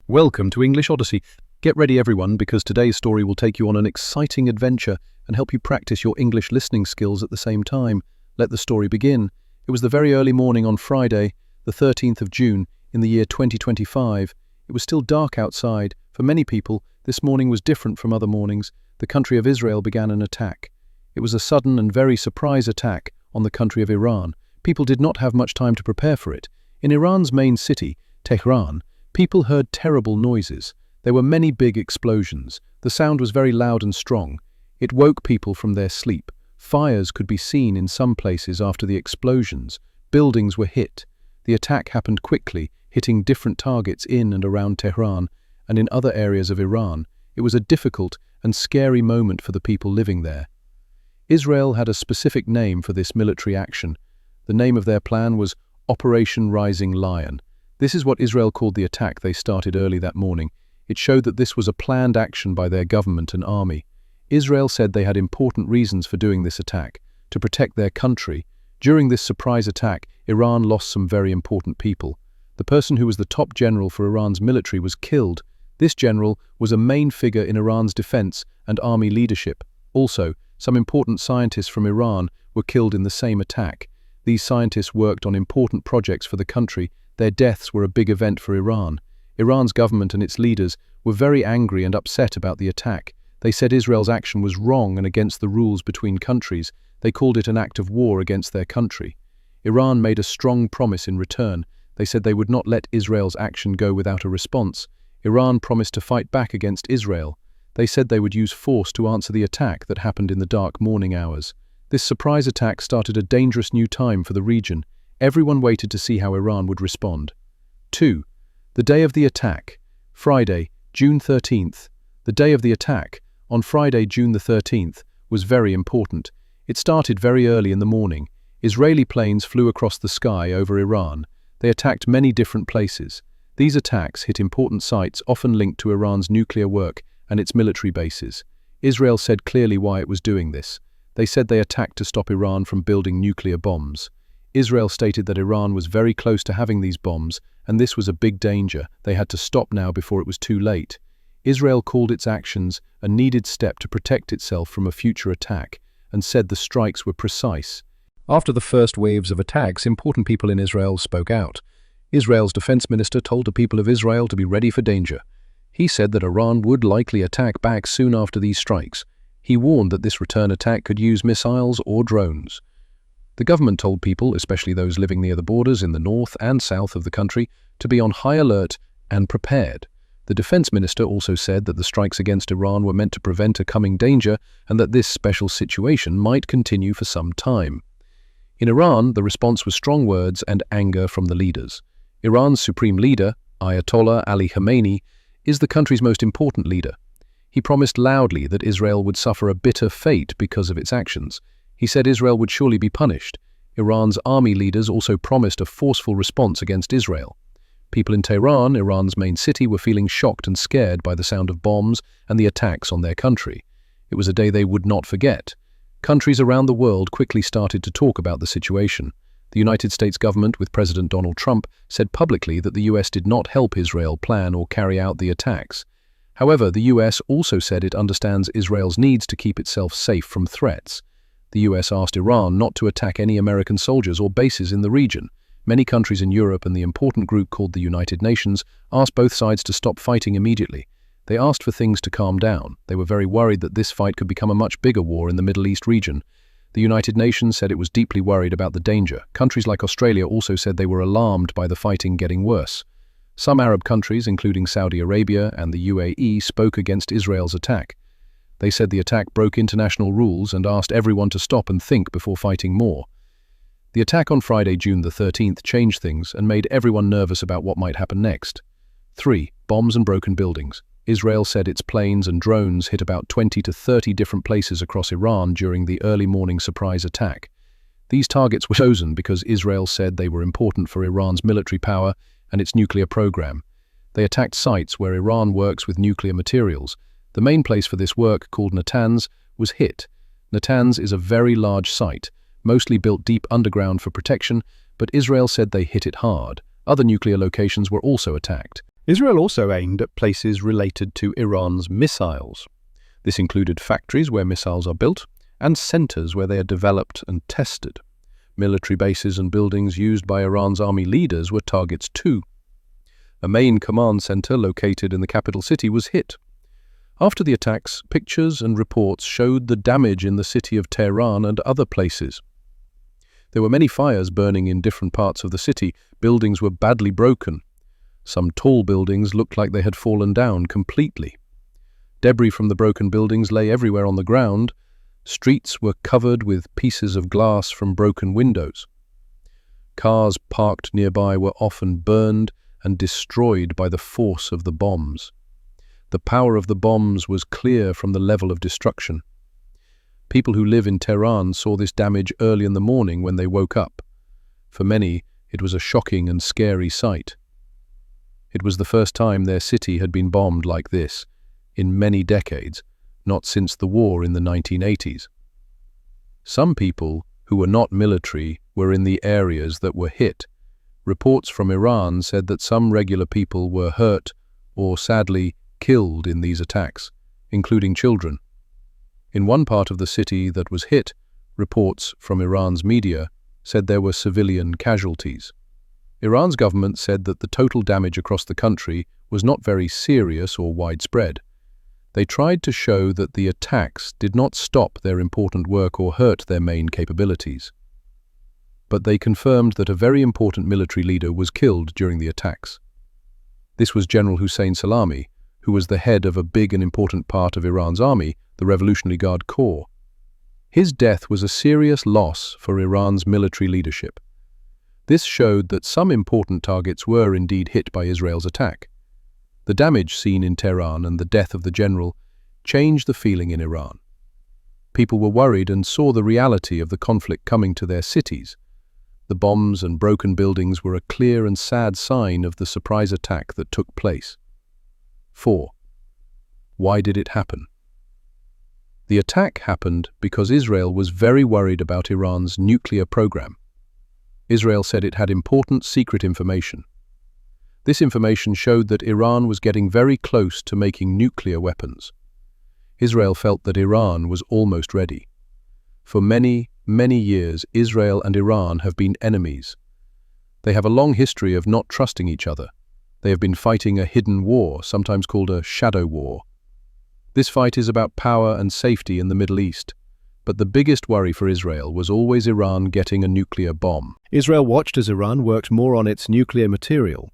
Welcome to English Odyssey. Get ready everyone, because today's story will take you on an exciting adventure and help you practice your English listening skills at the same time. Let the story begin. It was the very early morning on Friday, the 13th of June, in the year 2025. It was still dark outside. For many people, this morning was different from other mornings. The country of Israel began an attack. It was a sudden and very surprise attack on the country of Iran. People did not have much time to prepare for it. In Iran's main city, Tehran, people heard terrible noises. There were many big explosions. The sound was very loud and strong. It woke people from their sleep. Fires could be seen in some places after the explosions. Buildings were hit. The attack happened quickly, hitting different targets in and around Tehran and in other areas of Iran. It was a difficult and scary moment for the people living there. Israel had a specific name for this military action. The name of their plan was Operation Rising Lion. This is what Israel called the attack they started early that morning. It showed that this was a planned action by their government and army. Israel said they had important reasons for doing this attack, to protect their country. During this surprise attack, Iran lost some very important people. The person who was the top general for Iran's military was killed. This general was a main figure in Iran's defense and army leadership. Also, some important scientists from Iran were killed in the same attack. These scientists worked on important projects for the country. Their deaths were a big event for Iran. Iran's government and its leaders were very angry and upset about the attack. They said Israel's action was wrong and against the rules between countries. They called it an act of war against their country. Iran made a strong promise in return. They said they would not let Israel's action go without a response. Iran promised to fight back against Israel. They said they would use force to answer the attack that happened in the dark morning hours. This surprise attack started a dangerous new time for the region. Everyone waited to see how Iran would respond. 2. The day of the attack. Friday, June 13th. The day of the attack, on Friday, June the 13th, was very important. It started very early in the morning. Israeli planes flew across the sky over Iran. They attacked many different places. These attacks hit important sites often linked to Iran's nuclear work and its military bases. Israel said clearly why it was doing this. They said they attacked to stop Iran from building nuclear bombs. Israel stated that Iran was very close to having these bombs, and this was a big danger. They had to stop now before it was too late. Israel called its actions a needed step to protect itself from a future attack, and said the strikes were precise. After the first waves of attacks, important people in Israel spoke out. Israel's defense minister told the people of Israel to be ready for danger. He said that Iran would likely attack back soon after these strikes. He warned that this return attack could use missiles or drones. The government told people, especially those living near the borders in the north and south of the country, to be on high alert and prepared. The defense minister also said that the strikes against Iran were meant to prevent a coming danger and that this special situation might continue for some time. In Iran, the response was strong words and anger from the leaders. Iran's supreme leader, Ayatollah Ali Khamenei, is the country's most important leader. He promised loudly that Israel would suffer a bitter fate because of its actions. He said Israel would surely be punished. Iran's army leaders also promised a forceful response against Israel. People in Tehran, Iran's main city, were feeling shocked and scared by the sound of bombs and the attacks on their country. It was a day they would not forget. Countries around the world quickly started to talk about the situation. The United States government, with President Donald Trump, said publicly that the US did not help Israel plan or carry out the attacks. However, the US also said it understands Israel's needs to keep itself safe from threats. The US asked Iran not to attack any American soldiers or bases in the region. Many countries in Europe and the important group called the United Nations asked both sides to stop fighting immediately. They asked for things to calm down. They were very worried that this fight could become a much bigger war in the Middle East region. The United Nations said it was deeply worried about the danger. Countries like Australia also said they were alarmed by the fighting getting worse. Some Arab countries, including Saudi Arabia and the UAE, spoke against Israel's attack. They said the attack broke international rules and asked everyone to stop and think before fighting more. The attack on Friday, June the 13th, changed things and made everyone nervous about what might happen next. 3. Bombs and broken buildings. Israel said its planes and drones hit about 20 to 30 different places across Iran during the early morning surprise attack. These targets were chosen because Israel said they were important for Iran's military power and its nuclear program. They attacked sites where Iran works with nuclear materials. The main place for this work, called Natanz, was hit. Natanz is a very large site, mostly built deep underground for protection, but Israel said they hit it hard. Other nuclear locations were also attacked. Israel also aimed at places related to Iran's missiles. This included factories where missiles are built and centers where they are developed and tested. Military bases and buildings used by Iran's army leaders were targets too. A main command center located in the capital city was hit. After the attacks, pictures and reports showed the damage in the city of Tehran and other places. There were many fires burning in different parts of the city. Buildings were badly broken. Some tall buildings looked like they had fallen down completely. Debris from the broken buildings lay everywhere on the ground. Streets were covered with pieces of glass from broken windows. Cars parked nearby were often burned and destroyed by the force of the bombs. The power of the bombs was clear from the level of destruction. People who live in Tehran saw this damage early in the morning when they woke up. For many, it was a shocking and scary sight. It was the first time their city had been bombed like this, in many decades, not since the war in the 1980s. Some people, who were not military, were in the areas that were hit. Reports from Iran said that some regular people were hurt or, sadly, killed in these attacks, including children. In one part of the city that was hit, reports from Iran's media said there were civilian casualties. Iran's government said that the total damage across the country was not very serious or widespread. They tried to show that the attacks did not stop their important work or hurt their main capabilities. But they confirmed that a very important military leader was killed during the attacks. This was General Hussein Salami, who was the head of a big and important part of Iran's army, the Revolutionary Guard Corps. His death was a serious loss for Iran's military leadership. This showed that some important targets were indeed hit by Israel's attack. The damage seen in Tehran and the death of the general changed the feeling in Iran. People were worried and saw the reality of the conflict coming to their cities. The bombs and broken buildings were a clear and sad sign of the surprise attack that took place. 4. Why did it happen? The attack happened because Israel was very worried about Iran's nuclear program. Israel said it had important secret information. This information showed that Iran was getting very close to making nuclear weapons. Israel felt that Iran was almost ready. For many, many years, Israel and Iran have been enemies. They have a long history of not trusting each other. They have been fighting a hidden war, sometimes called a shadow war. This fight is about power and safety in the Middle East. But the biggest worry for Israel was always Iran getting a nuclear bomb. Israel watched as Iran worked more on its nuclear material.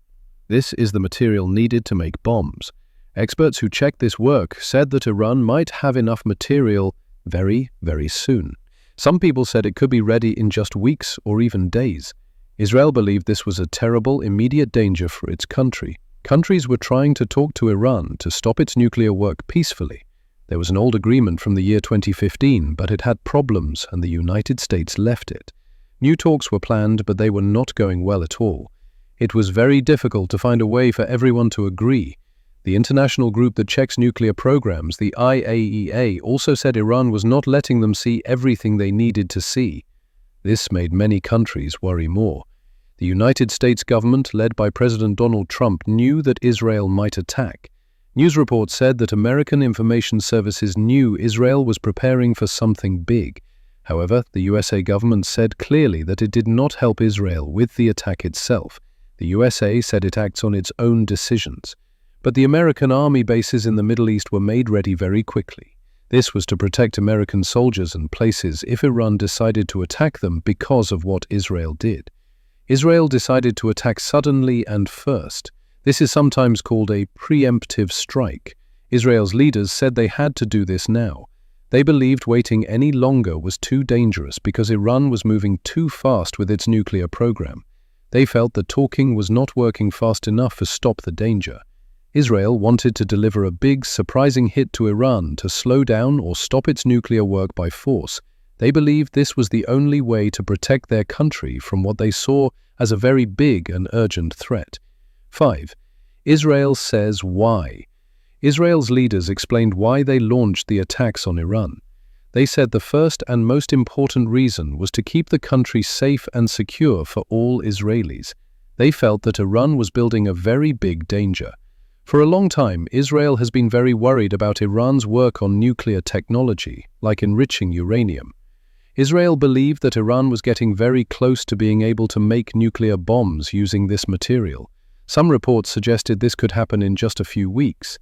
This is the material needed to make bombs. Experts who checked this work said that Iran might have enough material very, very soon. Some people said it could be ready in just weeks or even days. Israel believed this was a terrible, immediate danger for its country. Countries were trying to talk to Iran to stop its nuclear work peacefully. There was an old agreement from the year 2015, but it had problems and the United States left it. New talks were planned, but they were not going well at all. It was very difficult to find a way for everyone to agree. The international group that checks nuclear programs, the IAEA, also said Iran was not letting them see everything they needed to see. This made many countries worry more. The United States government, led by President Donald Trump, knew that Israel might attack. News reports said that American information services knew Israel was preparing for something big. However, the USA government said clearly that it did not help Israel with the attack itself. The USA said it acts on its own decisions. But the American army bases in the Middle East were made ready very quickly. This was to protect American soldiers and places if Iran decided to attack them because of what Israel did. Israel decided to attack suddenly and first. This is sometimes called a preemptive strike. Israel's leaders said they had to do this now. They believed waiting any longer was too dangerous because Iran was moving too fast with its nuclear program. They felt that talking was not working fast enough to stop the danger. Israel wanted to deliver a big, surprising hit to Iran to slow down or stop its nuclear work by force. They believed this was the only way to protect their country from what they saw as a very big and urgent threat. 5. Israel says why. Israel's leaders explained why they launched the attacks on Iran. They said the first and most important reason was to keep the country safe and secure for all Israelis. They felt that Iran was building a very big danger. For a long time, Israel has been very worried about Iran's work on nuclear technology, like enriching uranium. Israel believed that Iran was getting very close to being able to make nuclear bombs using this material. Some reports suggested this could happen in just a few weeks.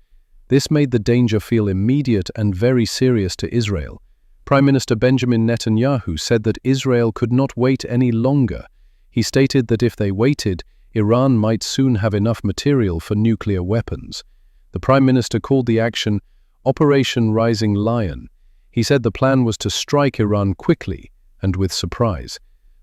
This made the danger feel immediate and very serious to Israel. Prime Minister Benjamin Netanyahu said that Israel could not wait any longer. He stated that if they waited, Iran might soon have enough material for nuclear weapons. The Prime Minister called the action Operation Rising Lion. He said the plan was to strike Iran quickly and with surprise.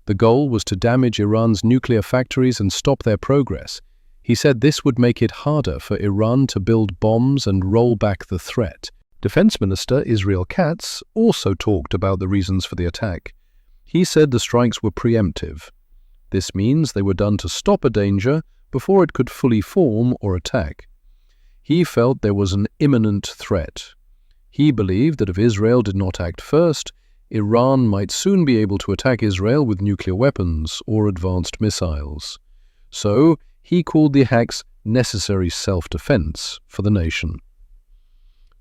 The goal was to damage Iran's nuclear factories and stop their progress. He said this would make it harder for Iran to build bombs and roll back the threat. Defense Minister Israel Katz also talked about the reasons for the attack. He said the strikes were preemptive. This means they were done to stop a danger before it could fully form or attack. He felt there was an imminent threat. He believed that if Israel did not act first, Iran might soon be able to attack Israel with nuclear weapons or advanced missiles. So, he called the attacks necessary self-defense for the nation.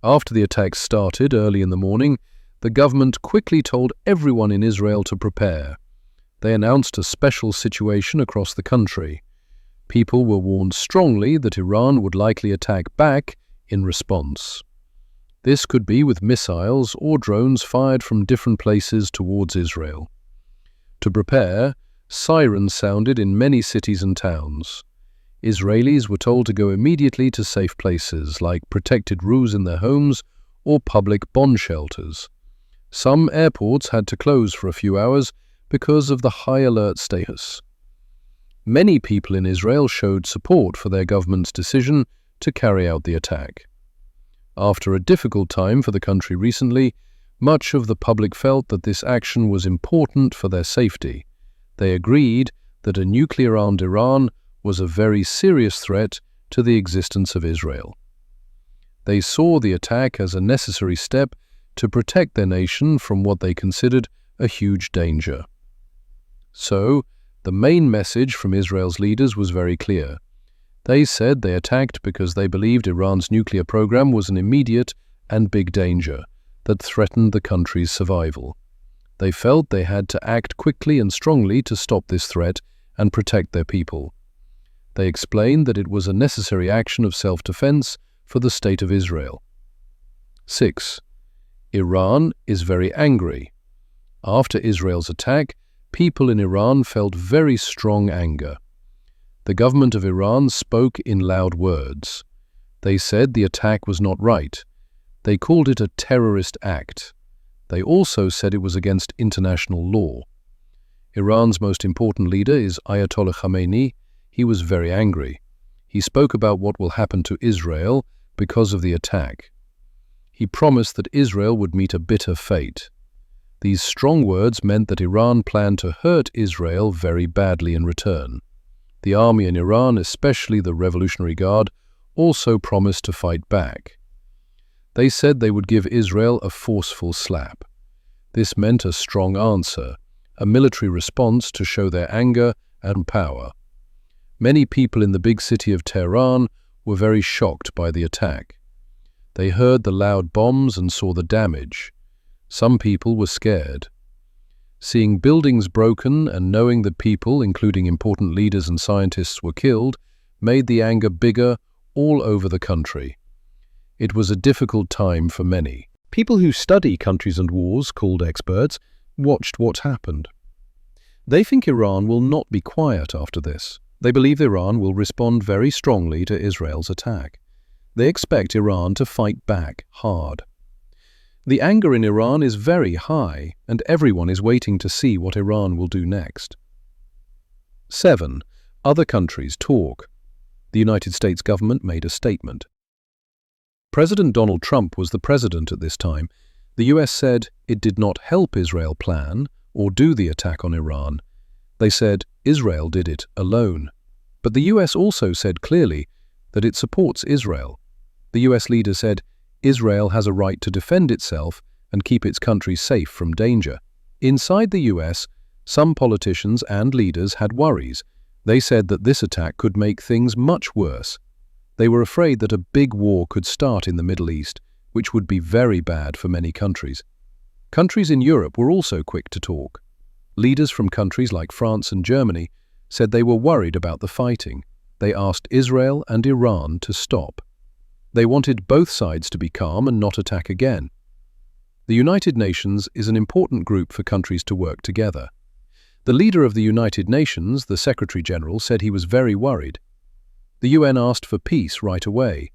After the attacks started early in the morning, the government quickly told everyone in Israel to prepare. They announced a special situation across the country. People were warned strongly that Iran would likely attack back in response. This could be with missiles or drones fired from different places towards Israel. To prepare, sirens sounded in many cities and towns. Israelis were told to go immediately to safe places like protected roofs in their homes or public bomb shelters. Some airports had to close for a few hours because of the high alert status. Many people in Israel showed support for their government's decision to carry out the attack. After a difficult time for the country recently, much of the public felt that this action was important for their safety. They agreed that a nuclear-armed Iran was a very serious threat to the existence of Israel. They saw the attack as a necessary step to protect their nation from what they considered a huge danger. So, the main message from Israel's leaders was very clear. They said they attacked because they believed Iran's nuclear program was an immediate and big danger that threatened the country's survival. They felt they had to act quickly and strongly to stop this threat and protect their people. They explained that it was a necessary action of self-defense for the state of Israel. 6. Iran is very angry. After Israel's attack, people in Iran felt very strong anger. The government of Iran spoke in loud words. They said the attack was not right. They called it a terrorist act. They also said it was against international law. Iran's most important leader is Ayatollah Khamenei. He was very angry. He spoke about what will happen to Israel because of the attack. He promised that Israel would meet a bitter fate. These strong words meant that Iran planned to hurt Israel very badly in return. The army in Iran, especially the Revolutionary Guard, also promised to fight back. They said they would give Israel a forceful slap. This meant a strong answer, a military response to show their anger and power. Many people in the big city of Tehran were very shocked by the attack. They heard the loud bombs and saw the damage. Some people were scared. Seeing buildings broken and knowing that people, including important leaders and scientists, were killed, made the anger bigger all over the country. It was a difficult time for many. People who study countries and wars, called experts, watched what happened. They think Iran will not be quiet after this. They believe Iran will respond very strongly to Israel's attack. They expect Iran to fight back hard. The anger in Iran is very high, and everyone is waiting to see what Iran will do next. 7. Other countries talk. The United States government made a statement. President Donald Trump was the president at this time. The US said it did not help Israel plan or do the attack on Iran. They said Israel did it alone. But the US also said clearly that it supports Israel. The US leader said Israel has a right to defend itself and keep its country safe from danger. Inside the US, some politicians and leaders had worries. They said that this attack could make things much worse. They were afraid that a big war could start in the Middle East, which would be very bad for many countries. Countries in Europe were also quick to talk. Leaders from countries like France and Germany said they were worried about the fighting. They asked Israel and Iran to stop. They wanted both sides to be calm and not attack again. The United Nations is an important group for countries to work together. The leader of the United Nations, the Secretary General, said he was very worried. The UN asked for peace right away.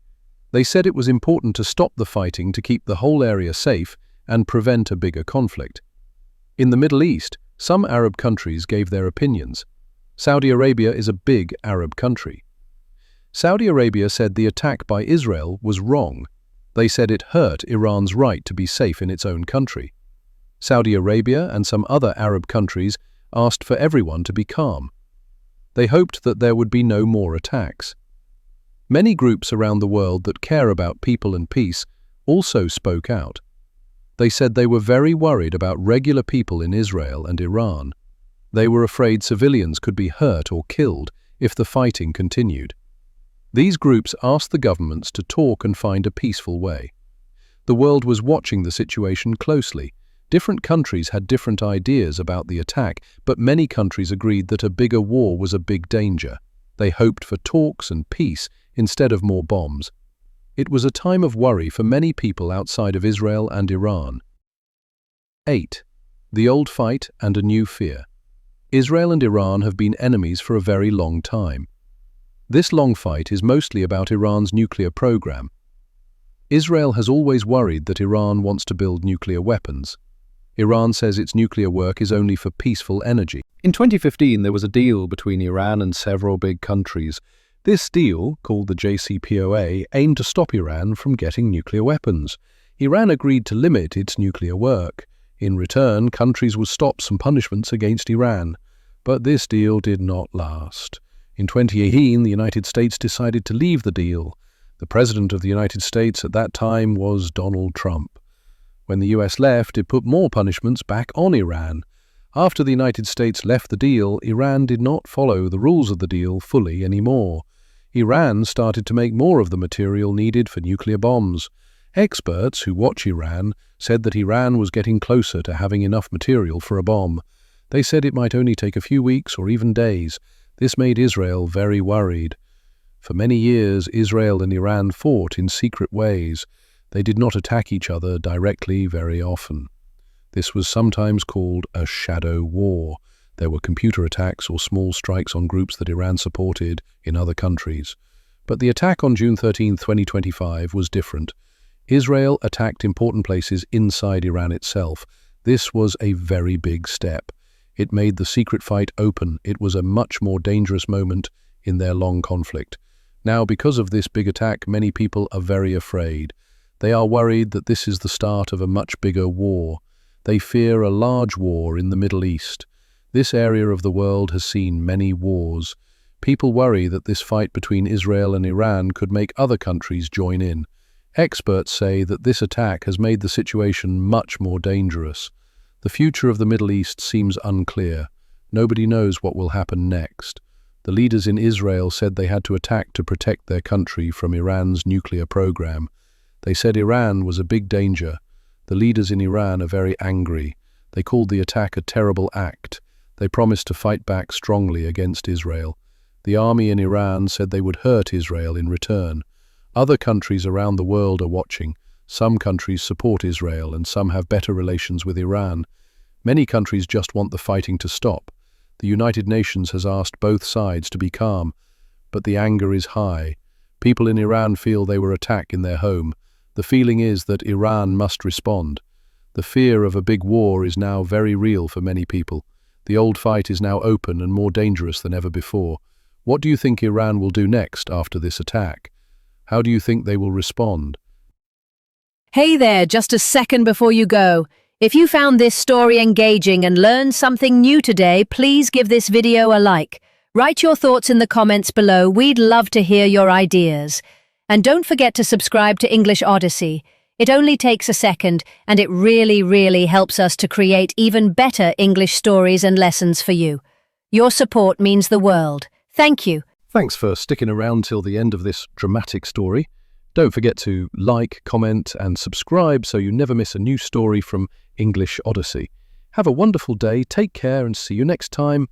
They said it was important to stop the fighting to keep the whole area safe and prevent a bigger conflict. In the Middle East, some Arab countries gave their opinions. Saudi Arabia is a big Arab country. Saudi Arabia said the attack by Israel was wrong. They said it hurt Iran's right to be safe in its own country. Saudi Arabia and some other Arab countries asked for everyone to be calm. They hoped that there would be no more attacks. Many groups around the world that care about people and peace also spoke out. They said they were very worried about regular people in Israel and Iran. They were afraid civilians could be hurt or killed if the fighting continued. These groups asked the governments to talk and find a peaceful way. The world was watching the situation closely. Different countries had different ideas about the attack, but many countries agreed that a bigger war was a big danger. They hoped for talks and peace instead of more bombs. It was a time of worry for many people outside of Israel and Iran. 8. The old fight and a new fear. Israel and Iran have been enemies for a very long time. This long fight is mostly about Iran's nuclear program. Israel has always worried that Iran wants to build nuclear weapons. Iran says its nuclear work is only for peaceful energy. In 2015, there was a deal between Iran and several big countries. This deal, called the JCPOA, aimed to stop Iran from getting nuclear weapons. Iran agreed to limit its nuclear work. In return, countries would stop some punishments against Iran. But this deal did not last. In 2018, the United States decided to leave the deal. The President of the United States at that time was Donald Trump. When the US left, it put more punishments back on Iran. After the United States left the deal, Iran did not follow the rules of the deal fully anymore. Iran started to make more of the material needed for nuclear bombs. Experts who watch Iran said that Iran was getting closer to having enough material for a bomb. They said it might only take a few weeks or even days. This made Israel very worried. For many years, Israel and Iran fought in secret ways. They did not attack each other directly very often. This was sometimes called a shadow war. There were computer attacks or small strikes on groups that Iran supported in other countries. But the attack on June 13, 2025 was different. Israel attacked important places inside Iran itself. This was a very big step. It made the secret fight open. It was a much more dangerous moment in their long conflict. Now, because of this big attack, many people are very afraid. They are worried that this is the start of a much bigger war. They fear a large war in the Middle East. This area of the world has seen many wars. People worry that this fight between Israel and Iran could make other countries join in. Experts say that this attack has made the situation much more dangerous. The future of the Middle East seems unclear. Nobody knows what will happen next. The leaders in Israel said they had to attack to protect their country from Iran's nuclear program. They said Iran was a big danger. The leaders in Iran are very angry. They called the attack a terrible act. They promised to fight back strongly against Israel. The army in Iran said they would hurt Israel in return. Other countries around the world are watching. Some countries support Israel and some have better relations with Iran. Many countries just want the fighting to stop. The United Nations has asked both sides to be calm, but the anger is high. People in Iran feel they were attacked in their home. The feeling is that Iran must respond. The fear of a big war is now very real for many people. The old fight is now open and more dangerous than ever before. What do you think Iran will do next after this attack? How do you think they will respond? Hey there, just a second before you go. If you found this story engaging and learned something new today, please give this video a like. Write your thoughts in the comments below. We'd love to hear your ideas. And don't forget to subscribe to English Odyssey. It only takes a second, and it really helps us to create even better English stories and lessons for you. Your support means the world. Thank you. Thanks for sticking around till the end of this dramatic story. Don't forget to like, comment, and subscribe so you never miss a new story from English Odyssey. Have a wonderful day, take care, and see you next time.